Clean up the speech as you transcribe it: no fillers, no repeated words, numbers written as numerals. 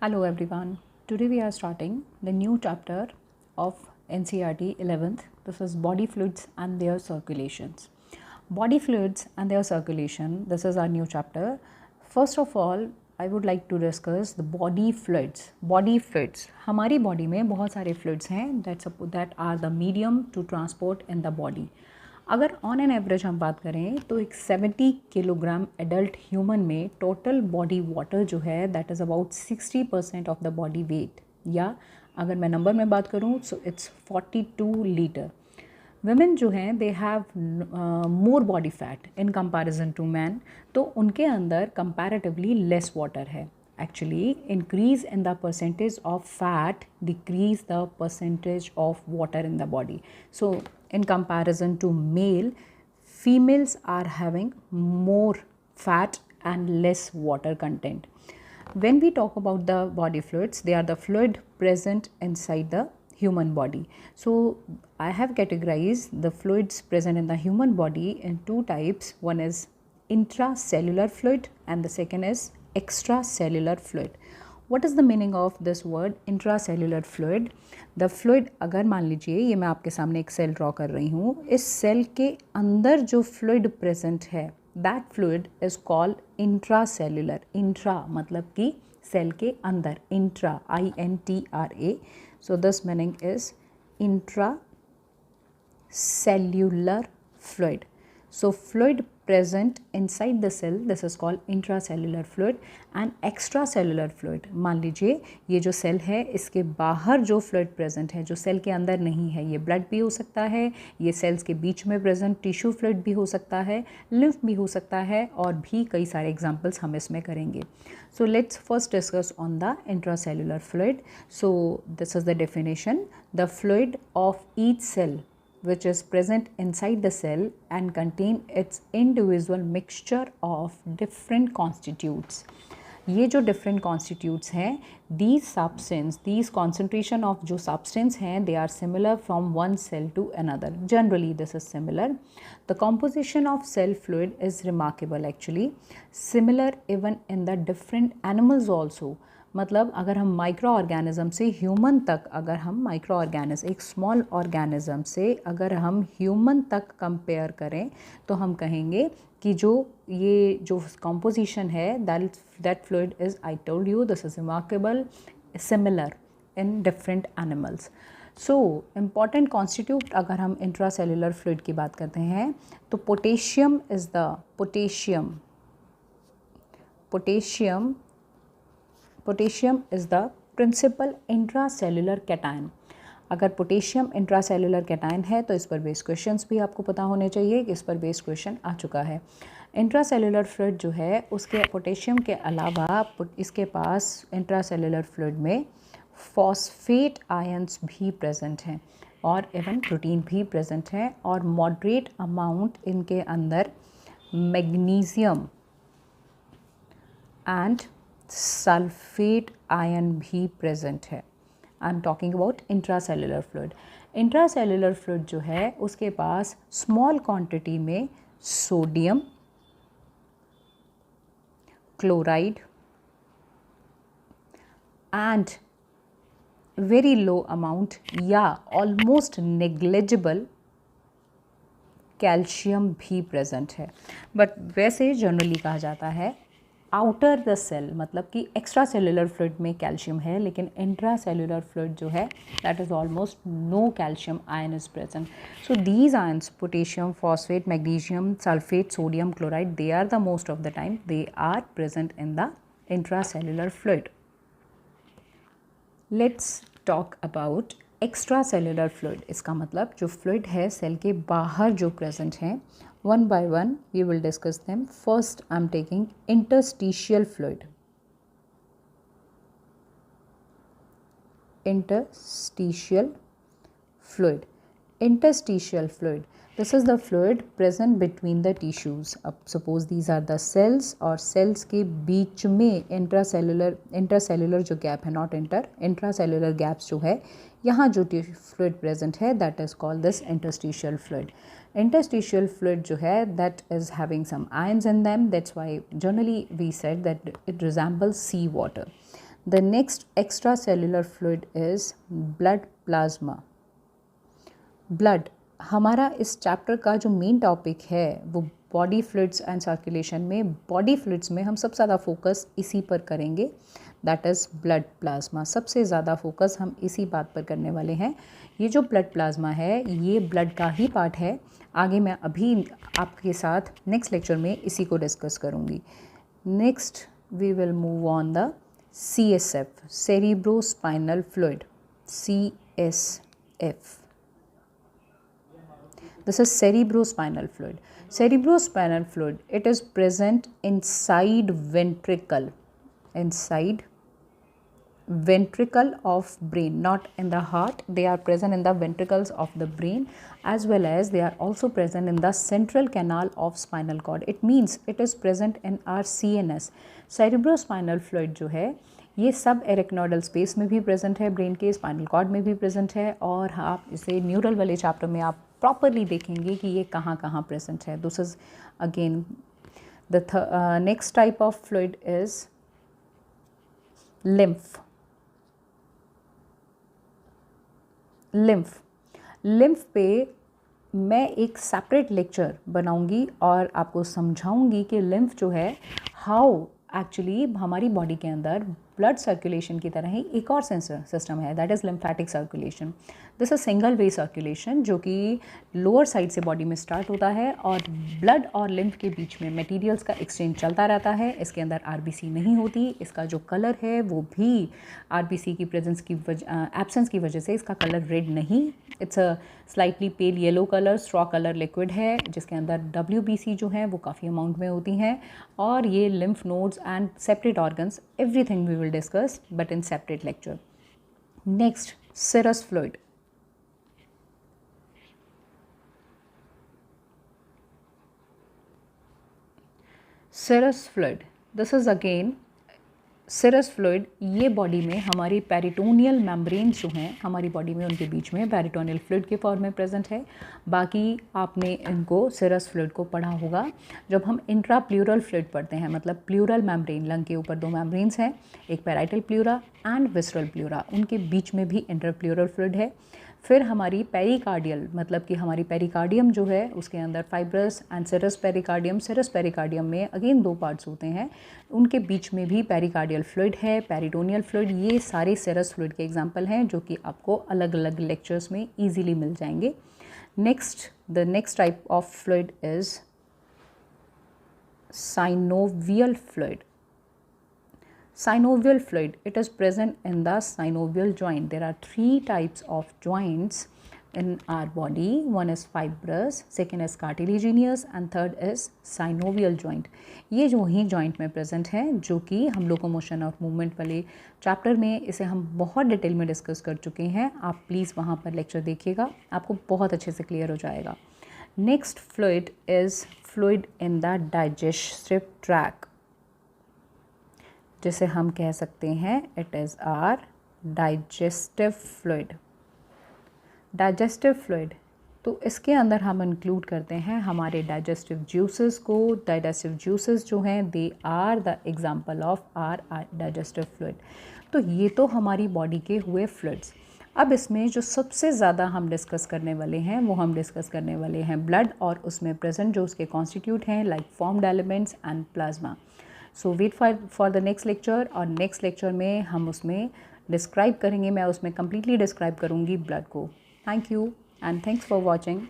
Hello everyone. Today we are starting the new chapter of NCERT 11th. This is body fluids and their circulations. Body fluids and their circulation. This is our new chapter. First of all, I would like to discuss the body fluids. Body fluids. हमारी body में बहुत सारे fluids हैं that are the medium to transport in the body. अगर on an average हम बात करें तो एक 70 किलोग्राम एडल्ट ह्यूमन में टोटल बॉडी वाटर जो है that is about 60% of the body weight, या अगर मैं नंबर में बात करूं सो इट्स 42 लीटर. वुमेन जो हैं they have more body fat in comparison to man, तो उनके अंदर कंपैरेटिवली लेस वाटर है. Actually, increase in the percentage of fat decrease the percentage of water in the body. So in comparison to male, females are having more fat and less water content. When we talk about the body fluids, they are the fluid present inside the human body. So I have categorized the fluids present in the human body in two types. One is intracellular fluid and the second is extracellular fluid. What is the meaning of this word intracellular fluid? The fluid, अगर मान लीजिए ये मैं आपके सामने एक cell draw कर रही हूँ, इस सेल के अंदर जो फ्लूइड प्रेजेंट है that fluid is called intracellular. Intra मतलब कि सेल के अंदर, intra INTRA. So this meaning is intracellular fluid. So fluid present inside the cell, this is called intracellular fluid. And extracellular fluid, मान लीजिए ये जो cell है इसके बाहर जो फ्लूइड प्रेजेंट है जो सेल के अंदर नहीं है, ये ब्लड भी हो सकता है, ये सेल्स के बीच में प्रेजेंट टिश्यू फ्लूइड भी हो सकता है, लिम्फ भी हो सकता है, और भी कई सारे एग्जांपल्स हम इसमें करेंगे. So let's first discuss on the intracellular fluid. So this is the definition: the fluid of each cell which is present inside the cell and contain its individual mixture of different constituents. ये जो different constituents हैं, these substance, these concentration of जो substance हैं, they are similar from one cell to another. Generally this is similar. The composition of cell fluid is remarkable actually. Similar even in the different animals also. मतलब अगर हम micro organism से human तक, अगर हम micro organism एक small organism से अगर हम ह्यूमन तक कंपेयर करें तो हम कहेंगे कि जो ये जो कॉम्पोजिशन है that fluid is, I told you this is remarkable, similar in different animals. So important constitute अगर हम इंट्रासेल्युलर फ्लूइड की बात करते हैं तो potassium is the potassium is the principal intracellular cation. अगर पोटेशियम इंट्रासेल्युलर कैटायन है तो इस पर बेस्ड क्वेश्चंस भी आपको पता होने चाहिए कि इस पर बेस्ड क्वेश्चन आ चुका है. इंट्रासेल्युलर फ्लूइड जो है उसके पोटेशियम के अलावा इसके पास इंट्रासेल्युलर फ्लूइड में फॉस्फेट आयंस भी प्रेजेंट हैं और इवन प्रोटीन भी प्रेजेंट हैं, और मॉडरेट अमाउंट इनके अंदर मैग्नीशियम एंड सल्फेट आयन भी प्रेजेंट है. I am talking about intracellular fluid. Intracellular fluid जो है उसके पास स्मॉल क्वांटिटी में sodium chloride and very low amount या ऑलमोस्ट नेग्लिजिबल कैल्शियम भी प्रेजेंट है. बट वैसे जनरली कहा जाता है आउटर द सेल, मतलब कि एक्स्ट्रा सेल्युलर फ्लूइड में कैल्शियम है, लेकिन इंट्रा सेल्युलर फ्लूइड जो है that is almost no calcium ion is present. So these ions potassium, phosphate, magnesium, sulphate, sodium chloride, they are the most of the time they are present in the intra cellular fluid. Let's talk about extra cellular fluid. इसका मतलब जो fluid है cell के बाहर जो present हैं. One by one we will discuss them. First I am taking interstitial fluid. Interstitial fluid. This is the fluid present between the tissues. अब suppose these are the cells, और cells के बीच में intercellular जो gap है, not intracellular gaps जो है, यहाँ जो fluid present है that is called this interstitial fluid. Interstitial fluid जो है that is having some ions in them, that's why generally we said that it resembles sea water. The next extracellular fluid is blood plasma. Blood, हमारा इस chapter का जो main topic है वो body fluids and circulation में, body fluids में हम सबसे ज़्यादा फोकस इसी पर करेंगे, दैट इज़ ब्लड प्लाज्मा। सबसे ज़्यादा फोकस हम इसी बात पर करने वाले हैं। ये जो ब्लड प्लाज्मा है ये ब्लड का ही पार्ट है। आगे मैं अभी आपके साथ नेक्स्ट लेक्चर में इसी को डिस्कस करूँगी। Next we will move on the CSF, cerebrospinal fluid, CSF. This is cerebrospinal fluid. Cerebrospinal fluid, it is present inside ventricle of brain, not in the heart. They are present in the ventricles of the brain, as well as they are also present in the central canal of spinal cord. It means it is present in our CNS. Cerebrospinal fluid जो है ये सब एरेक्नोइडल space में भी present है, brain के spinal cord में भी प्रेजेंट है, और आप इसे न्यूरल वाले चैप्टर में आप प्रॉपरली देखेंगे कि ये कहाँ कहाँ प्रेजेंट है। This is again the next type of fluid is lymph पे मैं एक सेपरेट लेक्चर बनाऊंगी और आपको समझाऊंगी कि लिम्फ जो है हाउ एक्चुअली हमारी बॉडी के अंदर ब्लड सर्कुलेशन की तरह ही एक और सेंसर सिस्टम है, that is lymphatic circulation. This is single way circulation जो कि लोअर साइड से बॉडी में स्टार्ट होता है और ब्लड और लिम्फ के बीच में मटेरियल्स का एक्सचेंज चलता रहता है। इसके अंदर आरबीसी नहीं होती, इसका जो कलर है वो भी आरबीसी की प्रेजेंस की एब्सेंस की वजह से इसका कलर रेड नहीं, it's a slightly pale yellow colour, straw colour liquid है जिसके अंदर WBC जो है वो काफ़ी अमाउंट में होती हैं। और ये lymph nodes and separate organs, everything we will discuss but in separate lecture. Next, serous fluid. Serous fluid, this is again serous fluid। ये बॉडी में हमारी पेरिटोनियल मेम्ब्रेन्स जो हैं हमारी बॉडी में, उनके बीच में पेरिटोनियल फ्लूइड के फॉर्म में प्रेजेंट है। बाकी आपने इनको serous fluid को पढ़ा होगा जब हम इंट्रा प्लूरल फ्लूइड पढ़ते हैं, मतलब प्लूरल मेम्ब्रेन, लंग के ऊपर 2 मेम्ब्रेन्स हैं, एक parietal pleura and visceral pleura, उनके बीच में भी इंटरप्लूरल फ्लूइड है। फिर हमारी पेरिकार्डियल, मतलब कि हमारी पेरिकार्डियम जो है उसके अंदर fibrous and serous pericardium, serous pericardium में अगेन 2 पार्ट्स होते हैं, उनके बीच में भी पेरिकार्डियल फ्लूइड है, पेरिटोनियल फ्लूइड। ये सारे serous फ्लूइड के एग्जांपल हैं जो कि आपको अलग अलग लेक्चर्स में इजीली मिल जाएंगे। Next, the next type of fluid is synovial fluid. Synovial fluid, it is present in the synovial joint. There are 3 types of joints in our body. One is fibrous, second is cartilaginous and third is synovial joint. ये जो ही joint में present है जो कि हम locomotion और movement वाले chapter में इसे हम बहुत डिटेल में डिस्कस कर चुके हैं। आप प्लीज़ वहाँ पर लेक्चर देखिएगा, आपको बहुत अच्छे से क्लियर हो जाएगा। Next fluid is fluid in the digestive tract, जिसे हम कह सकते हैं it is our digestive fluid. Digestive fluid, तो इसके अंदर हम इंक्लूड करते हैं हमारे डाइजेस्टिव जूसेस को। डाइजेस्टिव जूसेस जो हैं they are the example of our digestive fluid. तो ये तो हमारी बॉडी के हुए फ्लूइड्स। अब इसमें जो सबसे ज़्यादा हम डिस्कस करने वाले हैं वो हम डिस्कस करने वाले हैं ब्लड और उसमें प्रेजेंट जो उसके कॉन्स्टिट्यूट हैं like formed elements and plasma. So wait for the next lecture, और नेक्स्ट लेक्चर में हम उसमें डिस्क्राइब करेंगे, मैं उसमें कम्प्लीटली डिस्क्राइब करूँगी ब्लड को। Thank you and thanks for watching.